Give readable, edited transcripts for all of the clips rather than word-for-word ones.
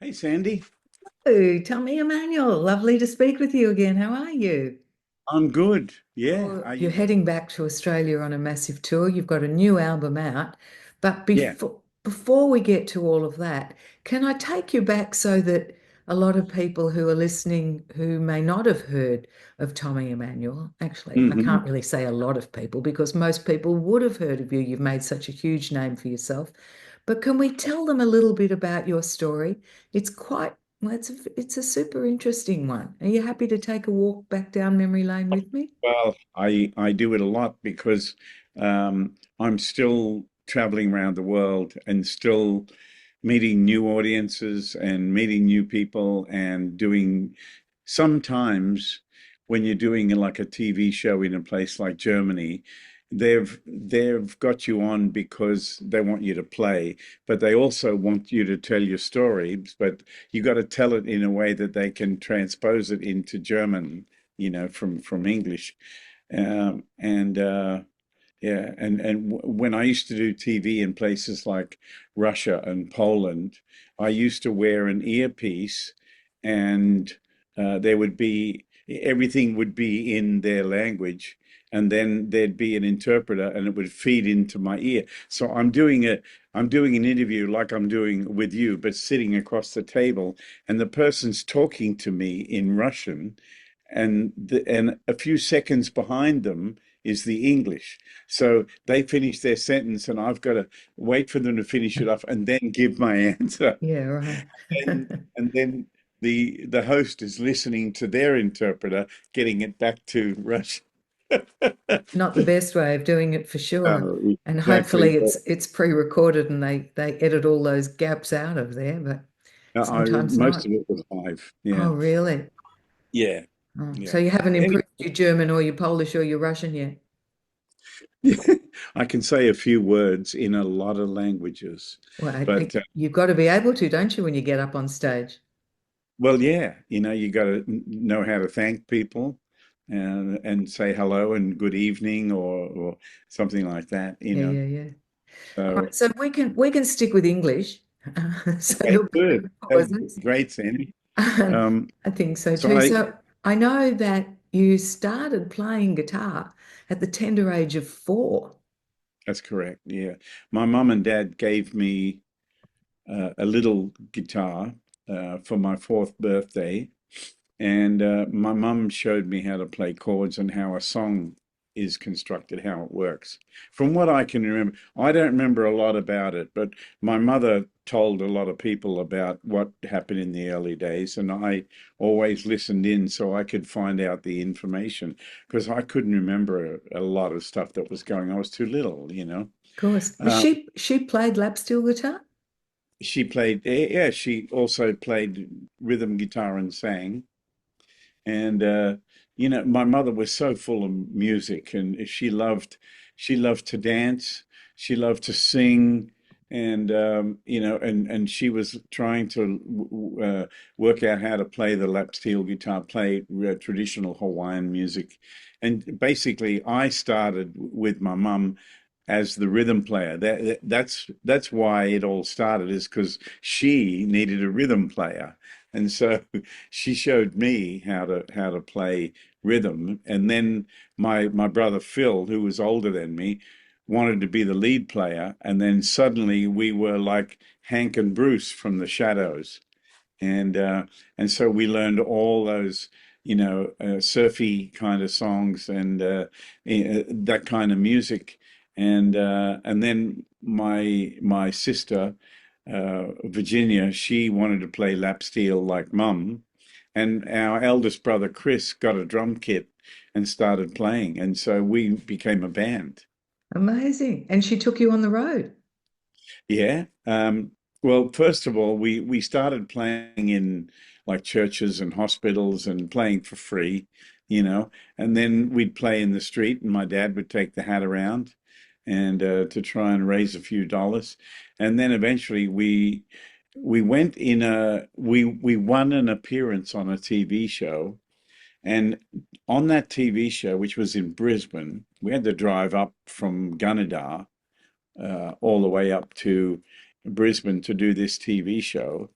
Hey, Sandy. Oh, Tommy Emmanuel, lovely to speak with you again. How are you? I'm good. Yeah. Oh, Are you're you? heading back to Australia on a massive tour. You've got a new album out. But Yeah. before we get to all of that, can I take you back so that a lot of people who are listening who may not have heard of Tommy Emmanuel, actually, I Hmm. can't really say a lot of people because most people would have heard of you. You've made such a huge name for yourself. But can we tell them a little bit about your story? It's quite, well, it's a super interesting one. Are you happy to take a walk back down memory lane with me? Well, I do it a lot because I'm still traveling around the world and still meeting new audiences and meeting new people and doing sometimes when you're doing like a TV show in a place like Germany, they've got you on because they want you to play, but they also want you to tell your stories, but you got to tell it in a way that they can transpose it into German, from English. And yeah, and when I used to do TV in places like Russia and Poland, I used to wear an earpiece, and there would be everything would be in their language, and then there'd be an interpreter, and it would feed into my ear. So I'm doing an interview like I'm doing with you, but sitting across the table, and the person's talking to me in Russian, and a few seconds behind them is the English. So they finish their sentence, and I've got to wait for them to finish it off and then give my answer. Yeah, right. And then the host is listening to their interpreter, getting it back to Russian. Not the best way of doing it for sure. And Exactly. hopefully it's pre-recorded and they edit all those gaps out of there, but sometimes Most not. of it was live. Oh, Yeah. really? Yeah. Oh, so Yeah. you haven't Anyway, improved your German or your Polish or your Russian yet? I can say a few words in a lot of languages, Well, but you've got to be able to, don't you, when you get up on stage? well, yeah, you got to know how to thank people and say hello and good evening or something like that. Yeah, yeah, yeah. All So, right, so we can stick with English. So okay, there'll be good. no That would pauses. be great, Sandy. Um, I think so so too. So I know that you started playing guitar at the tender age of 4. that's correct. Yeah. My mum and dad gave me a little guitar for my fourth birthday. And my mum showed me how to play chords and how a song is constructed, how it works. From what I can remember, I don't remember a lot about it, but my mother told a lot of people about what happened in the early days, and I always listened in so I could find out the information because I couldn't remember a lot of stuff that was going on. I was too little. Of course. Uh, She played lap steel guitar? she played, yeah, she also played rhythm guitar and sang. And my mother was so full of music, and she loved to dance, she loved to sing, and and she was trying to work out how to play the lap steel guitar, play traditional Hawaiian music, and basically I started with my mum as the rhythm player. That's why it all started, is because she needed a rhythm player. And so she showed me how to play rhythm, and then my brother Phil, who was older than me, wanted to be the lead player, and then suddenly we were like Hank and Bruce from the Shadows, and so we learned all those surfy kind of songs and that kind of music, and then my sister Virginia, she wanted to play lap steel like mum. And our eldest brother, Chris, got a drum kit and started playing. And so we became a band. Amazing. And she took you on the road. Yeah. Well, first of all, we started playing in like churches and hospitals and playing for free. And then we'd play in the street, and my dad would take the hat around and to try and raise a few dollars. And then eventually we went in a we won an appearance on a TV show. And on that TV show, which was in Brisbane, we had to drive up from Gunnedah all the way up to Brisbane to do this TV show.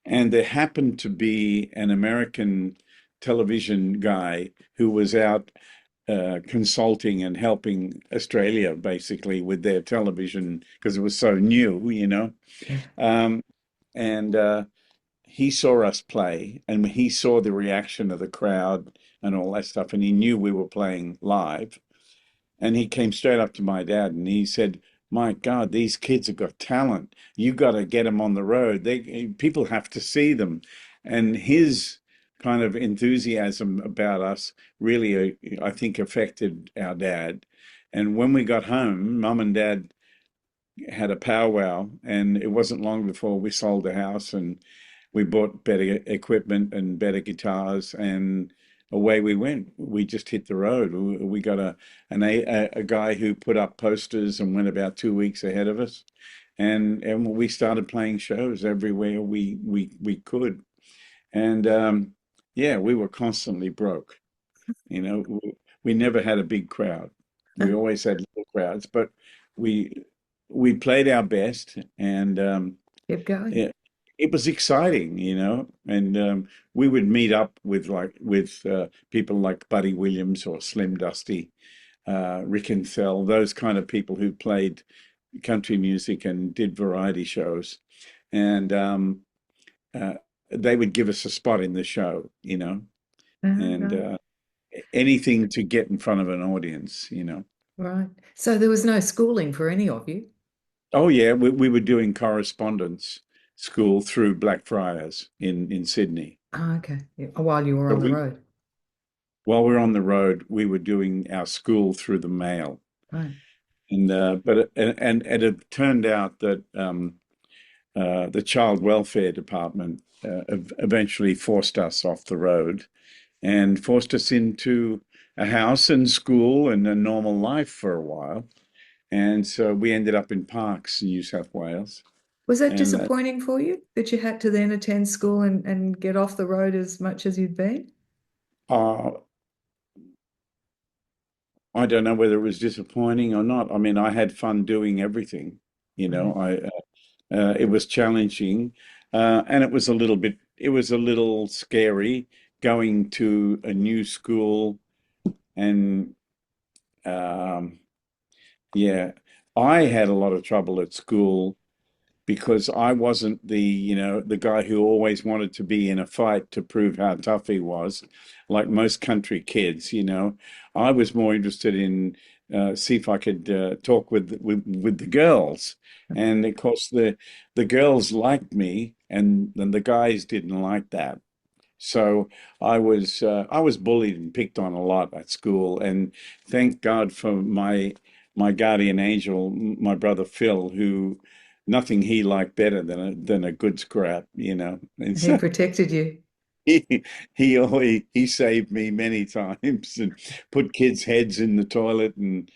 And there happened to be an American television guy who was out consulting and helping Australia basically with their television because it was so new, you know. Yeah. Um, and he saw us play and he saw the reaction of the crowd and all that stuff, and he knew we were playing live. And he came straight up to my dad and he said, "My God, these kids have got talent. You got to get them on the road. People have to see them." And his kind of enthusiasm about us really, I think, affected our dad. And when we got home, mum and dad had a powwow, and it wasn't long before we sold the house and we bought better equipment and better guitars, and away we went. We just hit the road. We got a guy who put up posters and went about 2 weeks ahead of us, and we started playing shows everywhere we could, and yeah, we were constantly broke. You know, we never had a big crowd. We always had little crowds, but we we played our best, and Keep going. it, it was exciting, you know. And we would meet up with people like Buddy Williams or Slim Dusty, Rick and Thel, those kind of people who played country music and did variety shows, and uh, they would give us a spot in the show, you know, and Right. anything to get in front of an audience, you know. Right. So there was no schooling for any of you. Oh yeah, we were doing correspondence school through Blackfriars in Sydney. Ah, okay. Yeah. While you were So on the road. while we were on the road, we were doing our school through the mail. Right. And and it turned out that the child welfare department eventually forced us off the road and forced us into a house and school and a normal life for a while. And so we ended up in Parks, New South Wales. Was that And disappointing for you that you had to then attend school and get off the road as much as you'd been? uh, I don't know whether it was disappointing or not. I mean, I had fun doing everything. You know, Right. it was challenging, and it was a little scary going to a new school, and um, yeah, I had a lot of trouble at school because I wasn't the guy who always wanted to be in a fight to prove how tough he was, like most country kids, you know. I was more interested in see if I could talk with the girls. And of course the girls liked me and the guys didn't like that. So I was bullied and picked on a lot at school, and thank God for my guardian angel, my brother Phil, who nothing he liked better than a good scrap, you know. And He so protected you. he saved me many times and put kids' heads in the toilet, and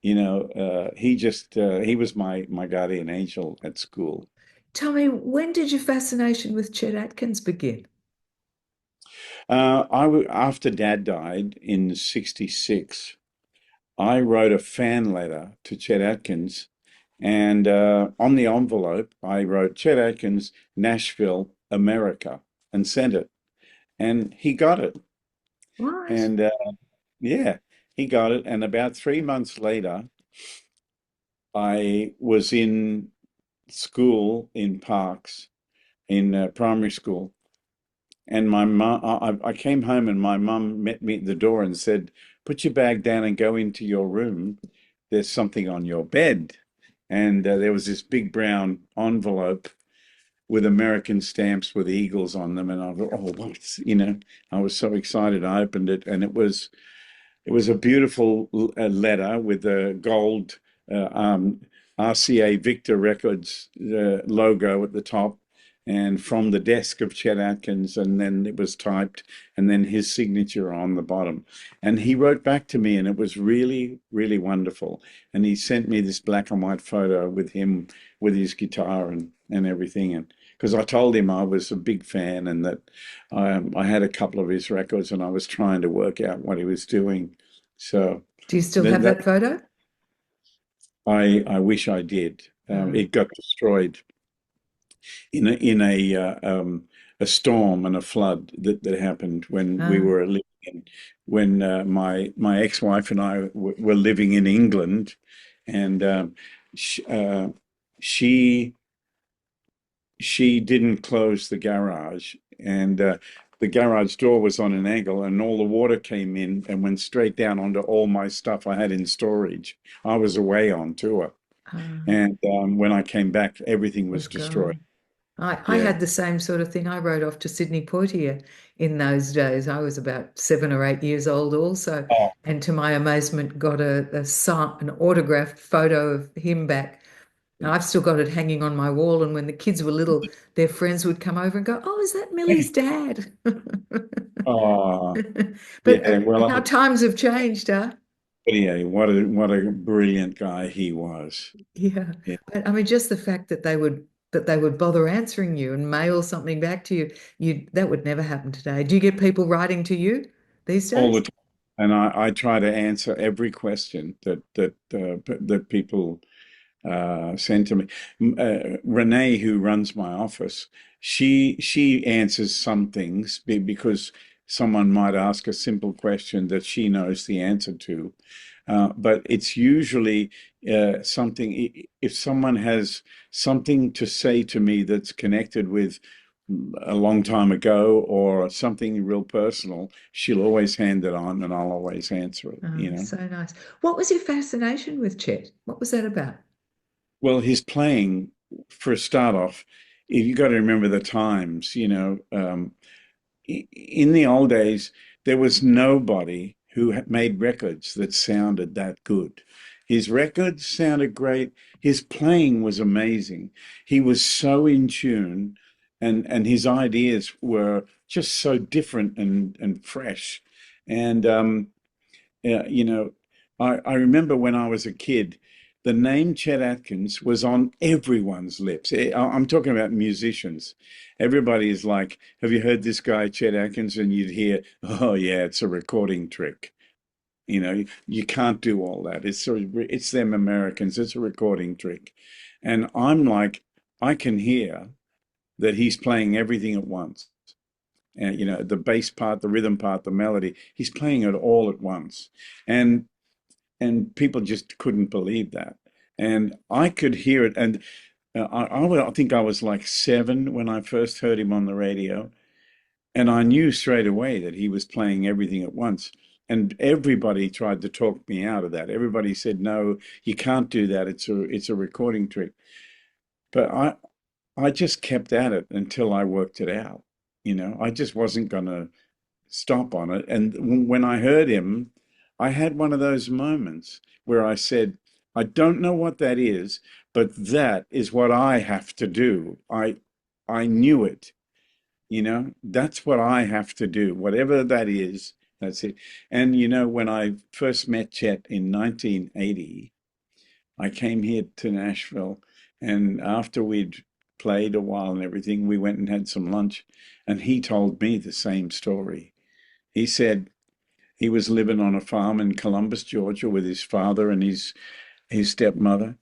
you know he was my guardian angel at school. Tell me, when did your fascination with Chet Atkins begin? After Dad died in '66. I wrote a fan letter to Chet Atkins, and on the envelope, I wrote Chet Atkins, Nashville, America, and sent it. And he got it. What? And yeah, he got it. And about 3 months later, I was in school in Parks, in primary school. And my mom, I came home and my mum met me at the door and said, "Put your bag down and go into your room. There's something on your bed." And there was this big brown envelope with American stamps with eagles on them. And I thought, "Oh, what?" You know, I was so excited. I opened it and it was a beautiful letter with a gold RCA Victor Records logo at the top, and from the desk of Ched Atkins, and then it was typed, and then his signature on the bottom. And he wrote back to me, and it was really, really wonderful. And he sent me this black and white photo with him with his guitar and everything. And because I told him I was a big fan and that I had a couple of his records and I was trying to work out what he was doing. So Do you still have that that photo? I wish I did. Uh, It got destroyed in a a storm and a flood that happened when we Ah, were living in, when my ex-wife and I were living in England, and sh she she didn't close the garage, and the garage door was on an angle, and all the water came in and went straight down onto all my stuff I had in storage. I was away on tour, ah, and when I came back, everything was was destroyed. gone. I Yeah. had the same sort of thing. I rode off to Sydney Poitier in those days. I was about 7 or 8 years old also, Oh, and to my amazement, got an autographed photo of him back. And I've still got it hanging on my wall. And when the kids were little, their friends would come over and go, "Oh, is that Millie's dad?" oh, But yeah. Well, how times have changed, huh? yeah, what a brilliant guy he was. Yeah. Yeah, But I mean, just the fact that they would bother answering you and mail something back to you, that would never happen today. Do you get people writing to you these all the days? time. And I try to answer every question that people sent to me. Renee, who runs my office, she answers some things because someone might ask a simple question that she knows the answer to. But it's usually something, if someone has something to say to me that's connected with a long time ago or something real personal, she'll always hand it on and I'll always answer it, you Oh, know. so nice. What was your fascination with Chet? What was that about? Well, his playing, for a start off, you got to remember the times, in the old days, there was nobody who made records that sounded that good. His records sounded great. His playing was amazing. He was so in tune, and his ideas were just so different and fresh. And you know, I remember when I was a kid, the name Ched Atkins was on everyone's lips. I'm talking about musicians. Everybody is like, "Have you heard this guy, Ched Atkins?" And you'd hear, "Oh yeah, it's a recording trick." You can't do all that. It's them Americans. It's a recording trick. And I'm like, I can hear that he's playing everything at once. And the bass part, the rhythm part, the melody. He's playing it all at once. And and people just couldn't believe that. And I could hear it. And I think I was like 7 when I first heard him on the radio, and I knew straight away that he was playing everything at once. And everybody tried to talk me out of that. Everybody said, "No, you can't do that. It's a recording trick." But I just kept at it until I worked it out. I just wasn't gonna stop on it. And when I heard him, I had one of those moments where I said, I don't know what that is, but that is what I have to do. I knew it, that's what I have to do. Whatever that is, that's it. And when I first met Chet in 1980, I came here to Nashville, and after we'd played a while and everything, we went and had some lunch, and he told me the same story. He said he was living on a farm in Columbus, Georgia, with his father and his stepmother.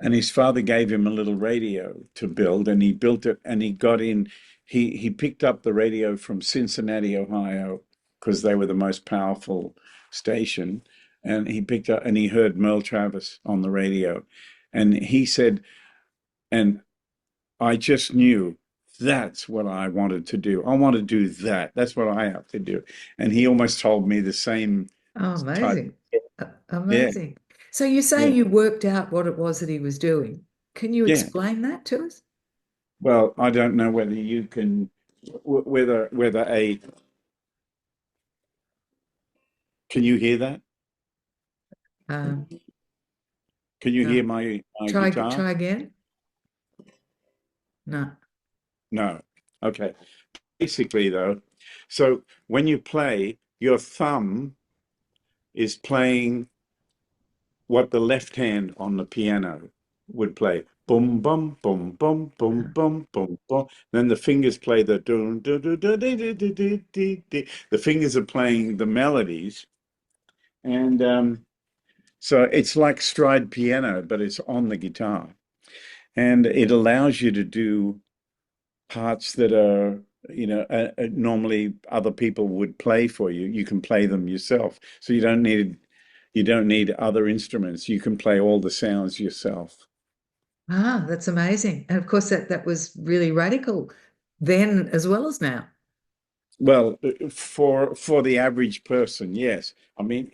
And his father gave him a little radio to build, and he built it, and he got in. He picked up the radio from Cincinnati, Ohio, because they were the most powerful station. And he picked up and he heard Merle Travis on the radio. And he said, and I just knew that's what I wanted to do. I want to do that. That's what I have to do. And he almost told me the same Oh, type. amazing. Yeah, Amazing. So you say yeah, you worked out what it was that he was doing. Can you yeah. explain that to us? Well, I don't know whether you can, whether a, can you hear that? Um, Can you hear no. my Try guitar? again. No. No. Okay. Basically, though, so when you play, your thumb is playing what the left hand on the piano would play. Boom, bum, boom, bum, boom, bum, boom, bum. Then the fingers play the do, do, do, do, do, do, do, do, do, do. The fingers are playing the melodies, and so it's like stride piano, but it's on the guitar, and it allows you to do parts that are normally other people would play for you. You can play them yourself. So you don't need other instruments. You can play all the sounds yourself. Ah, that's amazing. And of course, that was really radical then as well as now. Well, for the average person, yes. I mean,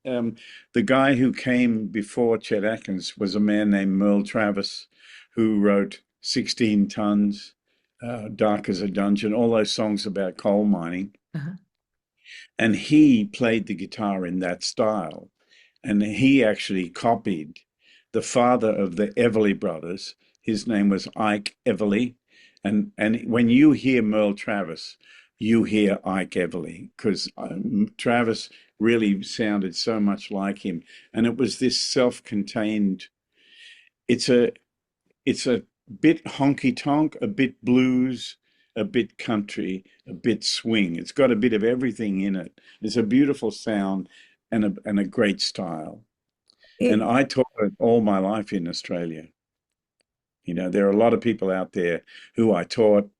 the guy who came before Chet Atkins was a man named Merle Travis, who wrote 16 Tons, Dark as a Dungeon, all those songs about coal mining. Uh-huh. And he played the guitar in that style. And he actually copied the father of the Everly brothers. His name was Ike Everly. And when you hear Merle Travis, you hear Ike Everly because Travis really sounded so much like him. And it was this self-contained, it's a it's a bit honky tonk, a bit blues, a bit country, a bit swing. It's got a bit of everything in it. It's a beautiful sound and a great style. And It, I taught it all my life in Australia. There are a lot of people out there who I taught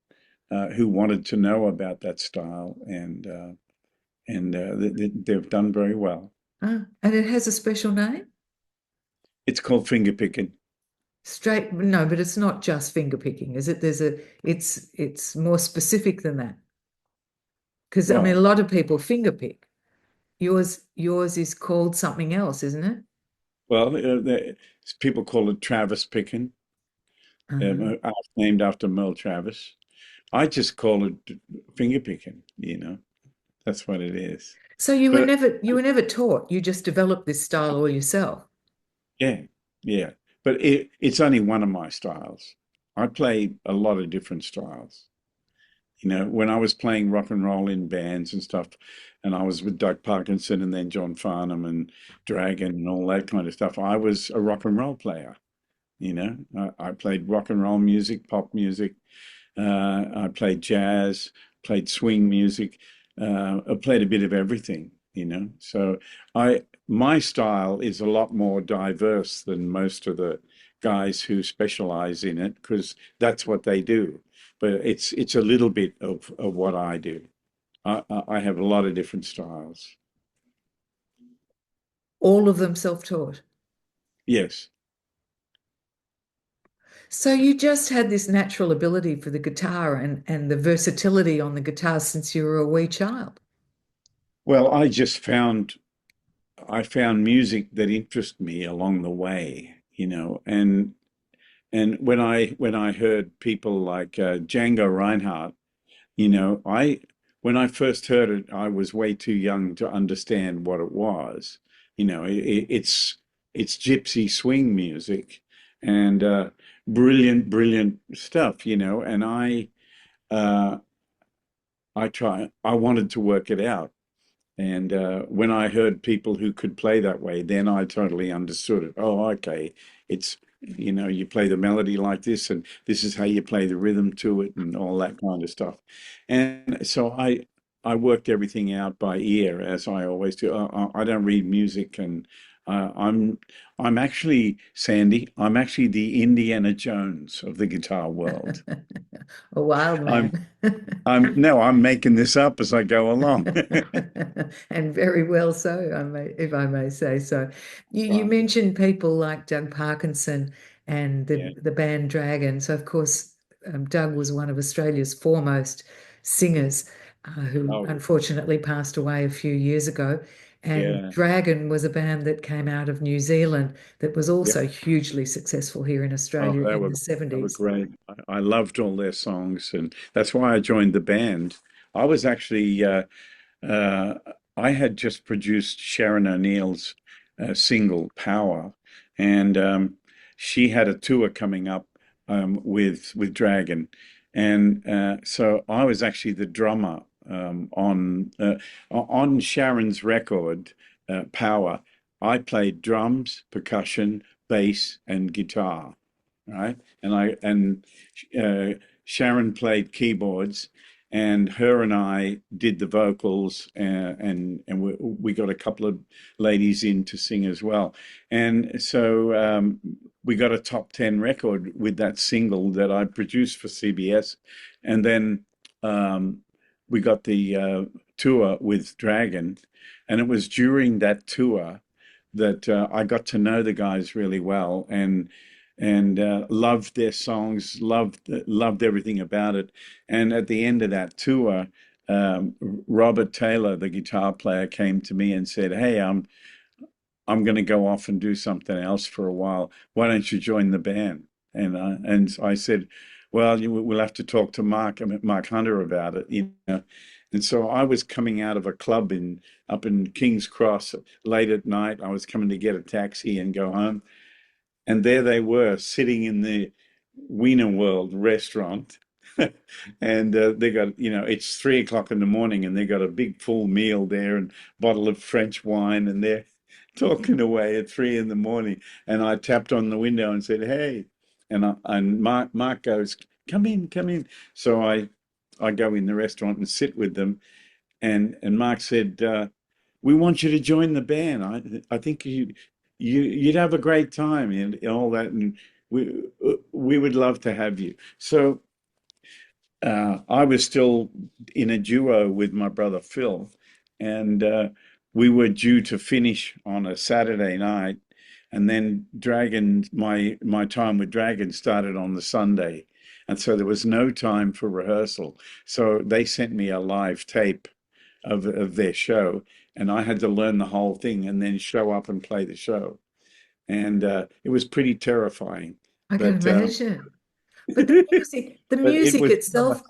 who wanted to know about that style, and they've done very well. and it has a special name? It's called fingerpicking. Straight, no, but it's not just finger picking, is it? It's more specific than that. Because I mean, a Well, lot of people finger pick. Yours is called something else, isn't it? well, people call it Travis picking, Uh-huh. named after Merle Travis. I just call it finger picking, that's what it is. So But you were never taught. You just developed this style all yourself. yeah, yeah. But it's only one of my styles. I play a lot of different styles. When I was playing rock and roll in bands and stuff, and I was with Doug Parkinson and then John Farnham and Dragon and all that kind of stuff, I was a rock and roll player. I played rock and roll music, pop music. I played jazz, played swing music. I played a bit of everything. So my style is a lot more diverse than most of the guys who specialize in it because that's what they do. But it's a little bit of what I do. I have a lot of different styles. All of them self-taught. Yes. So you just had this natural ability for the guitar and the versatility on the guitar since you were a wee child. Well, I found music that interested me along the way, and when I heard people like Django Reinhardt, when I first heard it, I was way too young to understand what it was. It's gypsy swing music and brilliant, brilliant stuff. And uh, I wanted to work it out. And when I heard people who could play that way, then I totally understood it. Oh, okay. You play the melody like this, and this is how you play the rhythm to it, and all that kind of stuff. And so I worked everything out by ear, as I always do. I don't read music, and uh, I'm I'm actually Sandy. I'm actually the Indiana Jones of the guitar world. A wild I'm man. I'm no, I'm making this up as I go along. And very well so, if I may say so. You Right. mentioned people like Doug Parkinson and Yeah. the band Dragon. So, of course, Doug was one of Australia's foremost singers who Oh, unfortunately passed away a few years ago. And yeah. Dragon was a band that came out of New Zealand that was Yeah. also hugely successful here in Oh, Australia they in were the they were 70s. great. I loved all their songs, and that's why I joined the band. I was actually uh, I had just produced Sharon O'Neill's single "Power," and she had a tour coming up with Dragon, and so I was actually the drummer on Sharon's record, "Power." I played drums, percussion, bass, and guitar, right? And uh, Sharon played keyboards, and her and I did the vocals, and we got a couple of ladies in to sing as well. And so we got a top 10 record with that single that I produced for CBS, and then um, we got the tour with Dragon, and it was during that tour that I got to know the guys really well and loved their songs, loved everything about it. And at the end of that tour, um, Robert Taylor, the guitar player, came to me and said, "Hey, I'm going to go off and do something else for a while. Why don't you join the band?" And I said, "Well, we'll have to talk to Mark Hunter about it, you know." And so I was coming out of a club in up in King's Cross late at night. I was coming to get a taxi and go home, and there they were sitting in the Wiener World restaurant. And they got, it's 3 o'clock in the morning and they got a big full meal there and bottle of French wine and they're talking away at 3 in the morning. And I tapped on the window and said, "Hey," and Mark goes, "Come in, come in." So I go in the restaurant and sit with them, and Mark said, "We want you to join the band. I think you'd have a great time and all that, and we would love to have you." So I was still in a duo with my brother Phil, and we were due to finish on a Saturday night, and then my time with Dragon started on the Sunday, and so there was no time for rehearsal. So they sent me a live tape of their show, and I had to learn the whole thing and then show up and play the show, and it was pretty terrifying, I can but imagine. But the but it music was. itself,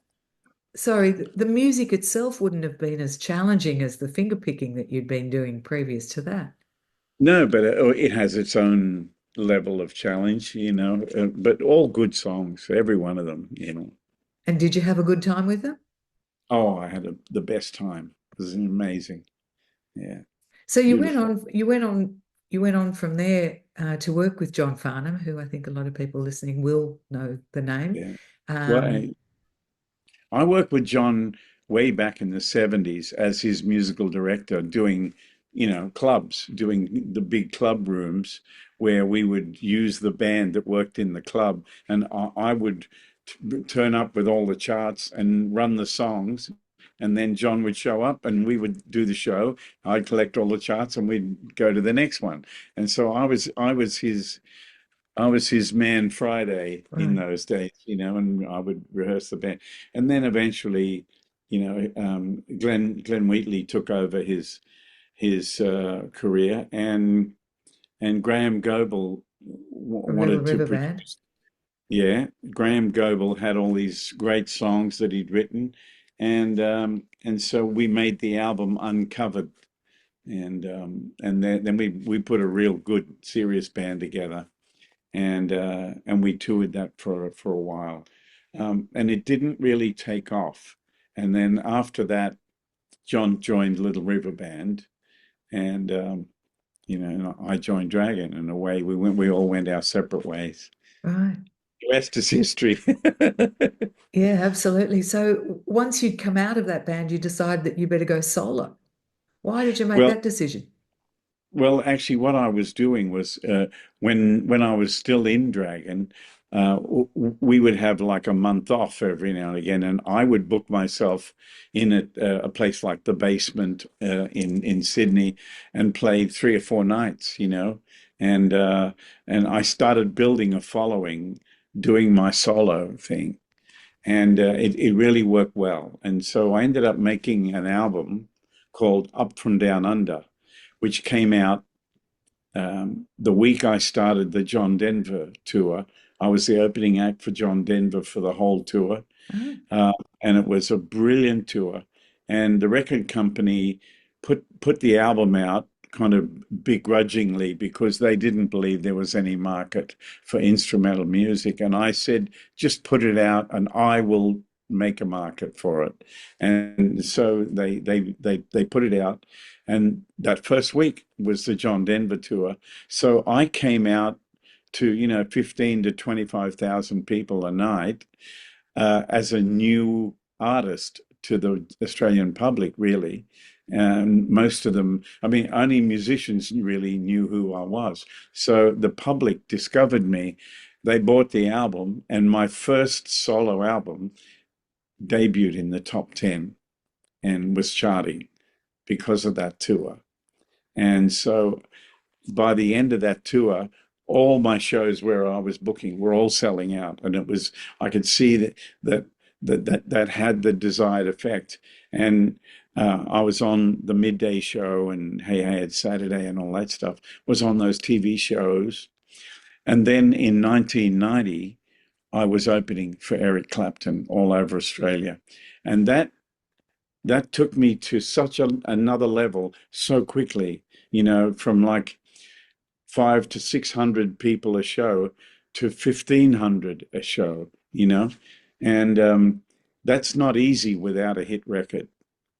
sorry, the music itself wouldn't have been as challenging as the finger picking that you'd been doing previous to that. No, but it has its own level of challenge, but all good songs, every one of them, you know. And did you have a good time with them? Oh, I had the best time. It was amazing. Yeah, So beautiful. you went on from there to work with John Farnham, who I think a lot of people listening will know the name. Yeah. Well, Um, I worked with John way back in the 70s as his musical director, doing, clubs, doing the big club rooms where we would use the band that worked in the club. And I would turn up with all the charts and run the songs. And then John would show up and we would do the show. I'd collect all the charts and we'd go to the next one. And so I was his man Friday in right. those days, and I would rehearse the band. And then eventually, Glenn Wheatley took over his career, and Graham Goebel From Little wanted to River Band. produce. Yeah, Graham Goebel had all these great songs that he'd written, and so we made the album Uncovered, and then we put a real good serious band together, and we toured that for a while, and it didn't really take off. And then after that, John joined Little River Band, and and I joined Dragon, and away we went. We all went our separate ways. Right. The rest is history. Yeah, absolutely. So once you'd come out of that band, you decided that you better go solo. Why did you make Well, that decision? Well, actually, what I was doing was when I was still in Dragon, we would have like a month off every now and again, and I would book myself in at a place like the Basement in Sydney and play 3 or 4 nights, and I started building a following, doing my solo thing, and it really worked well. And so I ended up making an album called Up From Down Under, which came out the week I started the John Denver tour. I was the opening act for John Denver for the whole tour, Oh, uh, and it was a brilliant tour. And the record company put the album out kind of begrudgingly because they didn't believe there was any market for instrumental music. And I said, just put it out, and I will make a market for it. And so they put it out, and that first week was the John Denver tour. So I came out to 15 to 25,000 people a night as a new artist to the Australian public, really. And most of them, I mean, only musicians really knew who I was. So the public discovered me. They bought the album, and my first solo album debuted in the top 10 and was charting because of that tour. And so by the end of that tour, all my shows where I was booking were all selling out, and it was I could see that had the desired effect. And I was on the midday show and Hey Hey It's Saturday and all that stuff. Was on those TV shows, and then in 1990, I was opening for Eric Clapton all over Australia, and that took me to such another level so quickly. From like 500 to 600 people a show to 1,500 a show, and that's not easy without a hit record.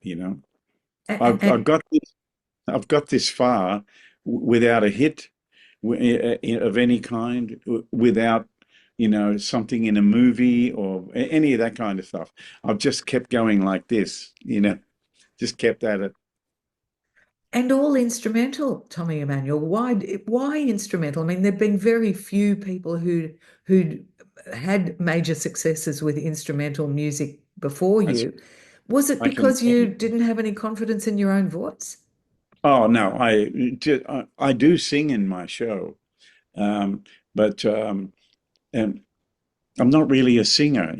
You know, I've I've And, got this, I've got this far without a hit of any kind, without something in a movie or any of that kind of stuff. I've just kept going like this, just kept at it. and all instrumental, Tommy Emmanuel. Why instrumental? I mean, there've been very few people who had major successes with instrumental music before That's, you. Was it I can because tell you you. didn't have any confidence in your own voice? Oh no, I do sing in my show, but and I'm not really a singer.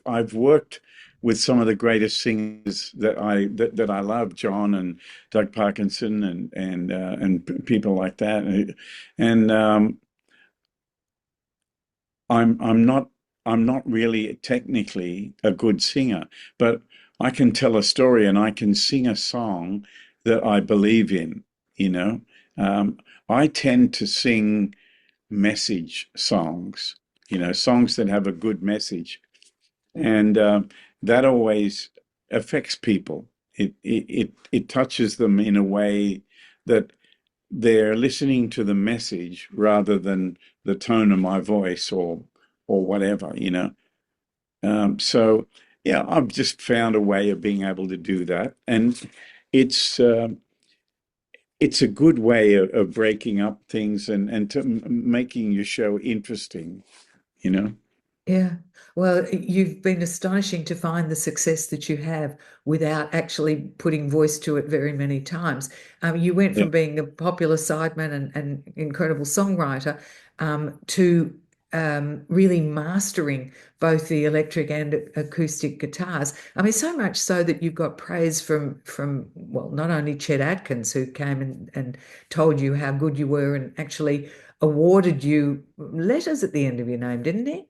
I've worked with some of the greatest singers that I love, John and Doug Parkinson and people like that, and I'm not really technically a good singer, but I can tell a story and I can sing a song that I believe in. You know, um, I tend to sing message songs. Songs that have a good message, and that always affects people. It touches them in a way that they're listening to the message rather than the tone of my voice or whatever. So yeah, I've just found a way of being able to do that, and it's uh, it's a good way of breaking up things and making your show interesting. You know. Yeah. Well, you've been astonishing to find the success that you have without actually putting voice to it very many times. You went Yeah. from being a popular sideman and incredible songwriter to really mastering both the electric and acoustic guitars. I mean, so much so that you've got praise from well, not only Ched Atkins, who came and told you how good you were and actually awarded you letters at the end of your name, didn't he?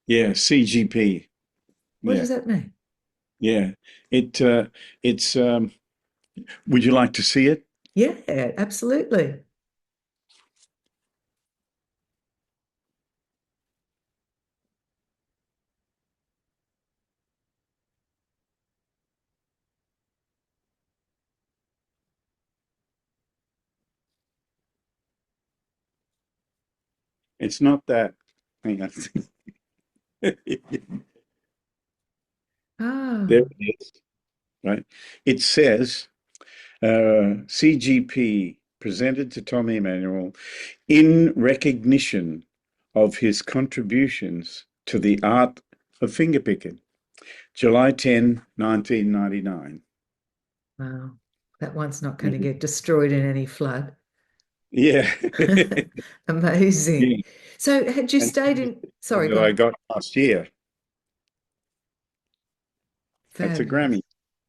Yeah, CGP. What does Yeah, that mean? yeah. It's. Would you like to see it? Yeah, absolutely. It's not that. Hang on. There Oh, it is. Right. It says CGP presented to Tommy Emmanuel in recognition of his contributions to the art of fingerpicking, July 10, 1999. wow. That one's not going to Mhm. get destroyed in any flood. Yeah. Amazing. Yeah. So had you And stayed in, sorry, that go I on. got last year. That's a Fabulous. Grammy.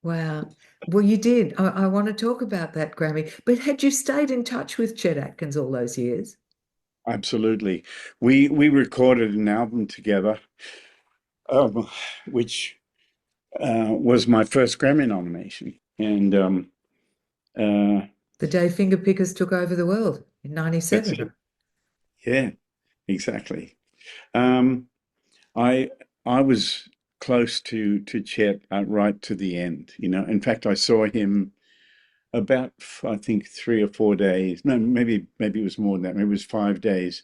Wow. Well, you did. I want to talk about that Grammy. But had you stayed in touch with Chet Atkins all those years? Absolutely. We recorded an album together, um, which was my first Grammy nomination. And uh, The day Fingerpickers took over the world in that's 97. it. Yeah, exactly. Um, I I was close to Chet right to the end. In fact, I saw him about I think 3 or 4 days. No, maybe it was more than that. Maybe it was 5 days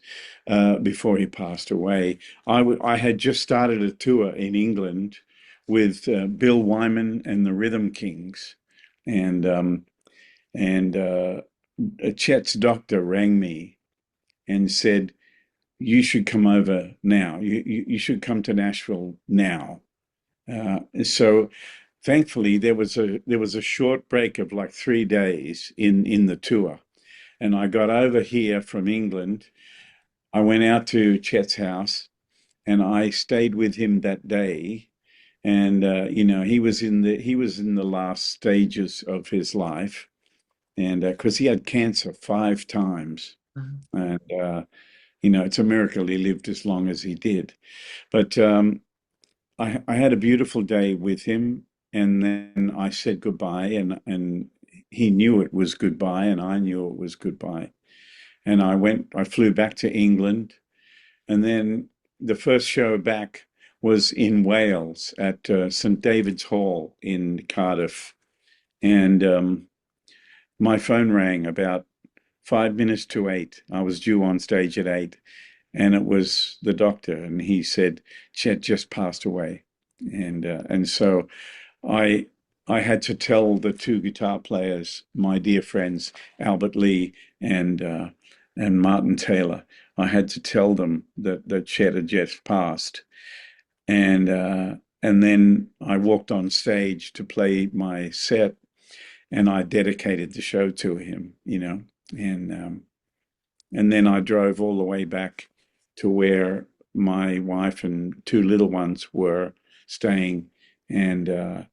before he passed away. I had just started a tour in England with Bill Wyman and the Rhythm Kings, and Chet's doctor rang me and said, "You should come over now. You should come to Nashville now." So thankfully there was a short break of like 3 days in the tour, and I got over here from England. I went out to Chet's house and I stayed with him that day. And he was in the last stages of his life, and because he had cancer 5 times, Wow. and it's a miracle he lived as long as he did. But I had a beautiful day with him, and then I said goodbye, and he knew it was goodbye, and I knew it was goodbye. And I flew back to England, and then the first show back was in Wales at St. David's Hall in Cardiff. And my phone rang about 5 minutes to 8. I was due on stage at 8, and it was the doctor, and he said, Chet just passed away. And so I I had to tell the two guitar players, my dear friends, Albert Lee and uh, and Martin Taylor. I had to tell them that Chet had just passed, and then I walked on stage to play my set, and I dedicated the show to him, and then I drove all the way back to where my wife and two little ones were staying, and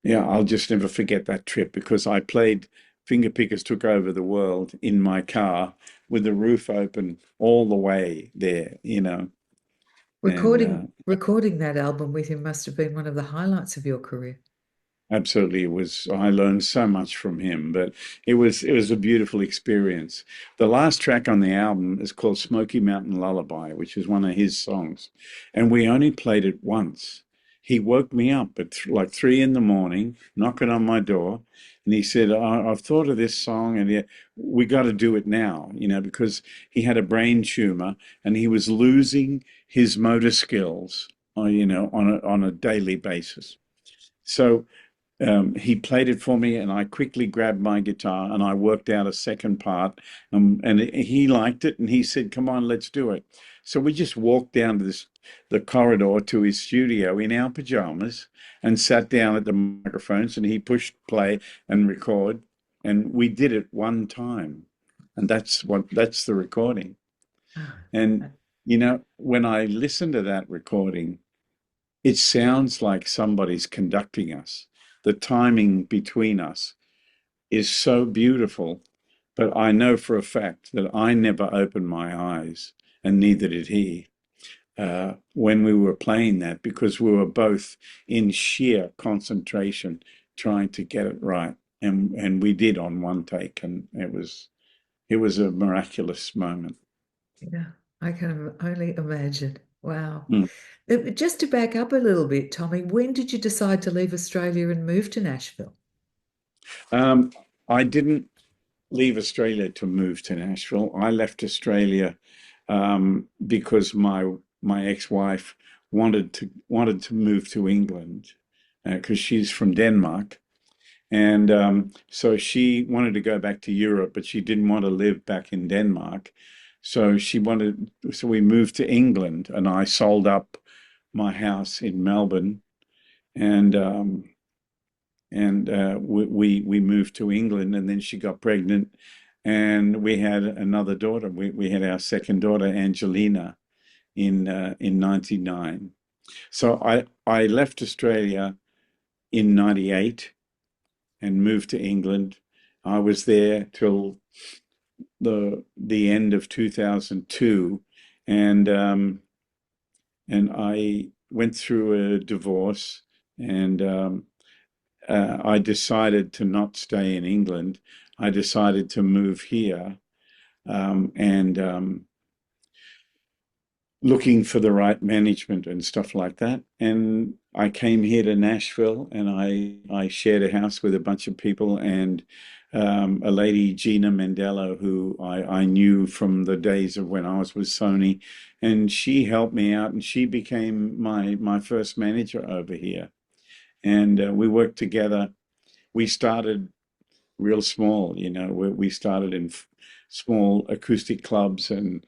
yeah, I'll just never forget that trip because I played Fingerpickers Took Over the World in my car with the roof open all the way there. And Recording that album with him must have been one of the highlights of your career. absolutely, I learned so much from him, but it was a beautiful experience. The last track on the album is called Smoky Mountain Lullaby, which is one of his songs, and we only played it once. He woke me up at like 3 in the morning, knocking on my door, and he said, I've thought of this song, and we got to do it now, because he had a brain tumor and he was losing his motor skills, on a daily basis. So he played it for me, and I quickly grabbed my guitar and I worked out a second part. And he liked it, and he said, "Come on, let's do it." So we just walked down to the corridor to his studio in our pajamas and sat down at the microphones, and he pushed play and record, and we did it one time, and that's the recording. Ah, And when I listen to that recording, it sounds like somebody's conducting us. The timing between us is so beautiful, but I know for a fact that I never opened my eyes, and neither did he, when we were playing that, because we were both in sheer concentration trying to get it right. And we did on one take, and it was a miraculous moment. yeah, I can only imagine. Wow. Mm. Just to back up a little bit, Tommy, when did you decide to leave Australia and move to Nashville? Um, I didn't leave Australia to move to Nashville. I left Australia because my ex-wife wanted to move to England because she's from Denmark, and so she wanted to go back to Europe, but she didn't want to live back in Denmark. So we moved to England, and I sold up my house in Melbourne, and we moved to England, and then she got pregnant, and we had another daughter. We had our second daughter, Angelina, in '99. So I left Australia in '98 and moved to England. I was there till the end of 2002, and I went through a divorce, and I decided to not stay in England. I decided to move here, and looking for the right management and stuff like that. And I came here to Nashville, and I shared a house with a bunch of people, and a lady, Gina Mendello, who I knew from the days of when I was with Sony, and she helped me out, and she became my first manager over here. And we worked together. We started real small. We started in small acoustic clubs and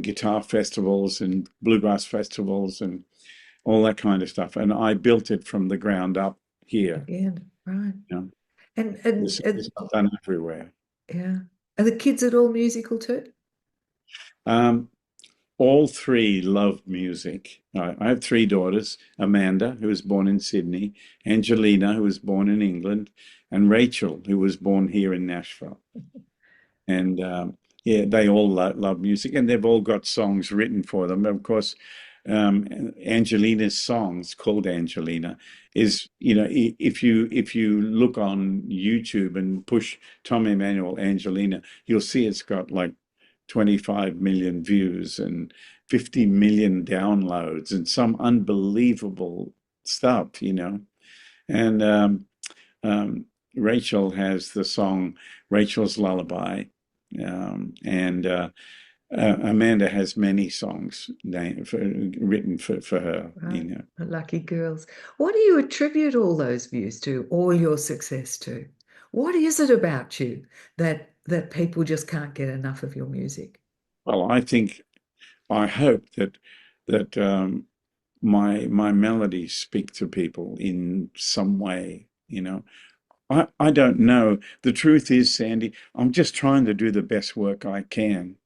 guitar festivals and bluegrass festivals, and all that kind of stuff. And I built it from the ground up here. Again, right. You know, And it's not done everywhere. yeah. Are the kids at all musical too? Um, all three love music. I have three daughters: Amanda, who was born in Sydney; Angelina, who was born in England; and Rachel, who was born here in Nashville. And yeah, they all love music, and they've all got songs written for them. Of course, Angelina's songs, called Angelina, is, if you look on YouTube and push Tommy Emmanuel Angelina, you'll see it's got like 25 million views and 50 million downloads and some unbelievable stuff. And Rachel has the song Rachel's Lullaby. And Amanda has many songs written for her, Right. Lucky girls. What do you attribute all those views to, all your success to? What is it about you that people just can't get enough of your music? Well, I hope that my melodies speak to people in some way. I don't know. The truth is, Sandy, I'm just trying to do the best work I can.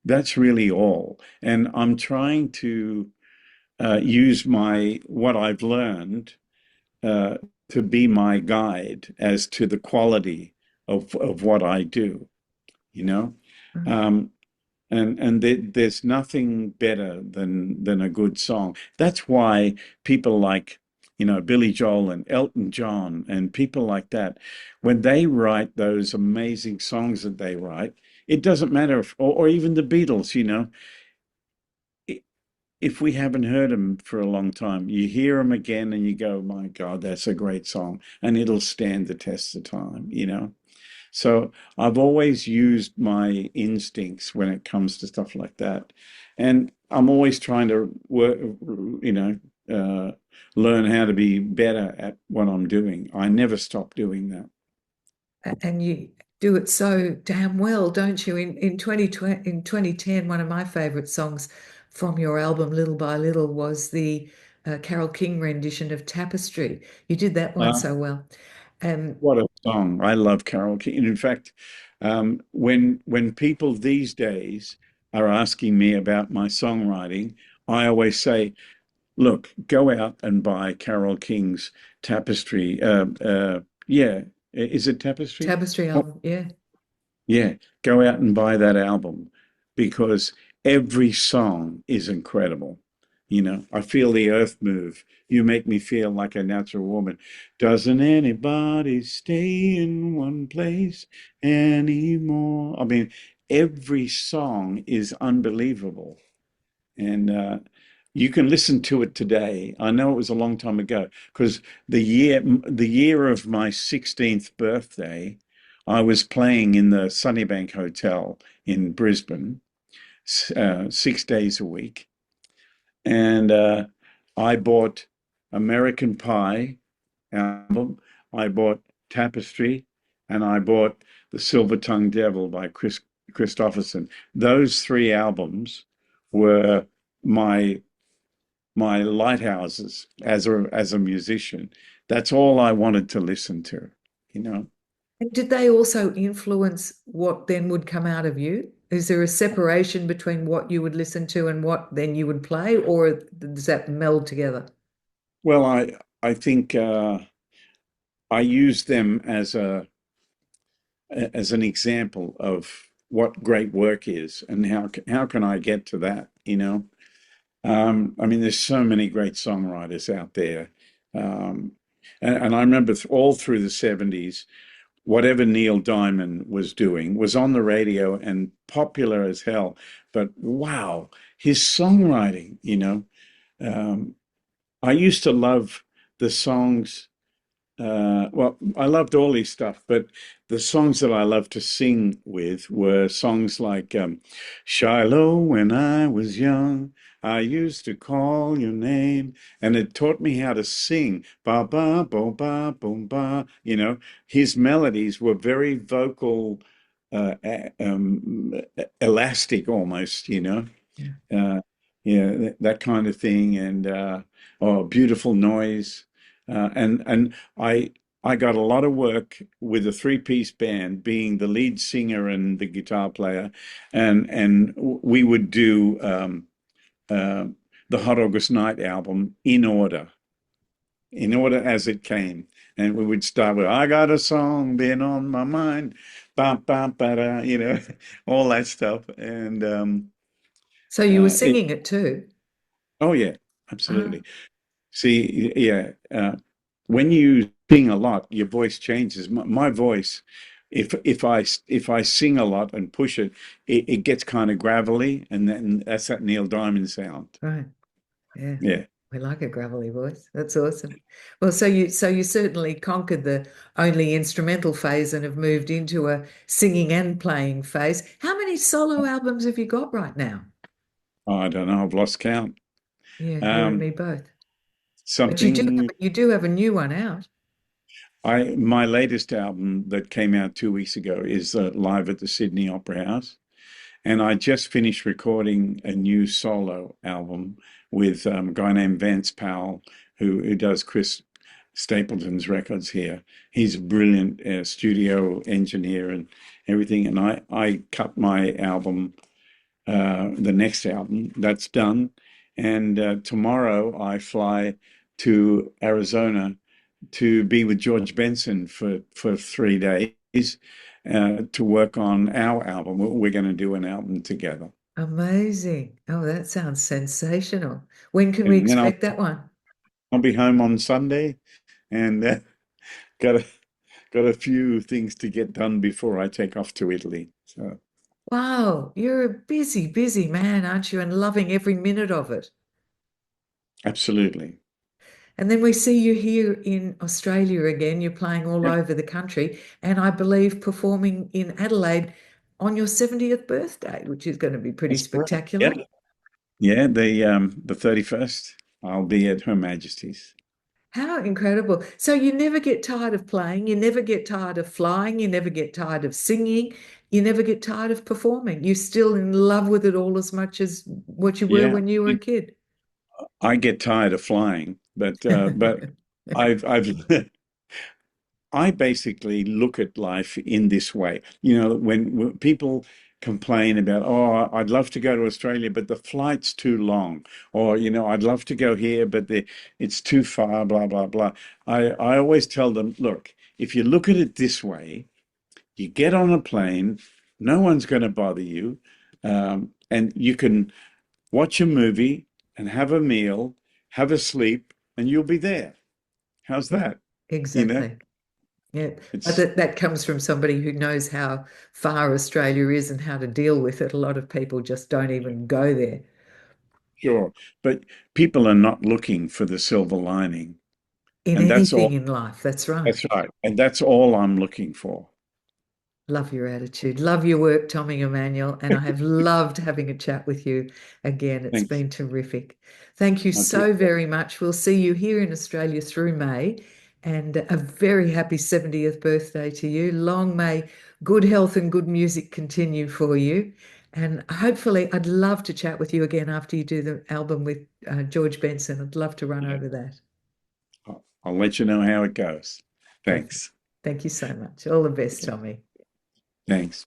That's really all. And I'm trying to use what I've learned uh, to be my guide as to the quality of what I do, you know? Mm. Um, and there's nothing better than a good song. That's why people like, Billy Joel and Elton John and people like that, when they write those amazing songs that they write, it doesn't matter or even the Beatles. If we haven't heard them for a long time, you hear them again and you go, my God, that's a great song. And it'll stand the test of time. So I've always used my instincts when it comes to stuff like that. And I'm always trying to work, learn how to be better at what I'm doing. I never stop doing that. And you do it so damn well, don't you? In 2020, in 2010, one of my favorite songs from your album Little by Little was the Carole King rendition of Tapestry. You did that one Uh, so well. what a song. I love Carol King. In fact, when people these days are asking me about my songwriting, I always say, look, go out and buy Carole King's Tapestry. Yeah, is it Tapestry? Tapestry Oh, album, yeah. yeah, go out and buy that album because every song is incredible. I feel the earth move. You make me feel like a natural woman. Doesn't anybody stay in one place anymore? I mean, every song is unbelievable. And you can listen to it today. I know it was a long time ago because the year of my 16th birthday, I was playing in the Sunnybank Hotel in Brisbane, 6 days a week, and I bought American Pie album, I bought Tapestry, and I bought The Silver Tongued Devil by Chris Christopherson. Those three albums were my my lighthouses as a musician. That's all I wanted to listen to, you know. And did they also influence what then would come out of you? Is there a separation between what you would listen to and what then you would play, or does that meld together? Well, I think I use them as an example of what great work is and how can I get to that. I mean, there's so many great songwriters out there. Um, and I remember all through the 70s, whatever Neil Diamond was doing was on the radio and popular as hell. But wow, his songwriting. Um, I used to love the songs. Well, I loved all his stuff, but the songs that I loved to sing with were songs like Shiloh, when I was young, I used to call your name, and it taught me how to sing. Ba ba bo ba boom ba. His melodies were very vocal, elastic almost. Yeah. Uh, yeah, that kind of thing, and oh, beautiful noise, and I got a lot of work with a three-piece band, being the lead singer and the guitar player, and we would do uh, the Hot August Night album in order as it came. And we would start with, I got a song been on my mind, bam, bam, ba all that stuff. And So you were it, singing it too? oh, yeah, Ah, absolutely. See, yeah, when you sing a lot, your voice changes. My voice, if I sing a lot and push it, it gets kind of gravelly, and then that's that Neil Diamond sound. right. Yeah. Yeah. We like a gravelly voice. That's awesome. Well, so you certainly conquered the only instrumental phase and have moved into a singing and playing phase. How many solo albums have you got right now? I don't know. I've lost count. Yeah, you and Um, me both. But something you do have a new one out. my latest album that came out 2 weeks ago is live at the Sydney Opera House, and I just finished recording a new solo album with a guy named Vance Powell, who does Chris Stapleton's records here. He's a brilliant studio engineer and everything, and I cut my album, the next album that's done, and tomorrow I fly to Arizona to be with George Benson for 3 days to work on our album. We're going to do an album together, Amazing. Oh, that sounds sensational. When can we and then expect that one? I'll be home on Sunday, and got a got a few things to get done before I take off to Italy. So Wow, you're a busy, busy man, aren't you? And loving every minute of it. absolutely, And then we see you here in Australia again. You're playing all yeah, over the country, and I believe performing in Adelaide on your 70th birthday, which is going to be pretty that's correct. Yeah, spectacular. yeah. The 31st, I'll be at Her Majesty's. How incredible. So you never get tired of playing, you never get tired of flying, you never get tired of singing, you never get tired of performing. You're still in love with it all as much as what you were Yeah, when you were a kid. I get tired of flying, but I've I basically look at life in this way. You know, when people complain about, oh, I'd love to go to Australia, but the flight's too long, or I'd love to go here, but it's too far, blah blah blah. I always tell them, look, if you look at it this way, you get on a plane, no one's going to bother you, and you can watch a movie and have a meal, have a sleep, and you'll be there. How's Yeah, that? You know, exactly. Yeah, but it's that comes from somebody who knows how far Australia is and how to deal with it. A lot of people just don't even go there sure, but people are not looking for the silver lining, in and that's all. anything in life. That's right. That's right, and that's all I'm looking for. Love your attitude. Love your work, Tommy Emmanuel. And I have loved having a chat with you again. It's Thanks. been terrific. Thank you I so appreciate very much. We'll see you here in Australia through May. And a very happy 70th birthday to you. Long may good health and good music continue for you. And hopefully, I'd love to chat with you again after you do the album with George Benson. I'd love to run it. over that. I'll let you know how it goes. Perfect. Thanks. Thank you so much. All the best, Tommy. Thanks.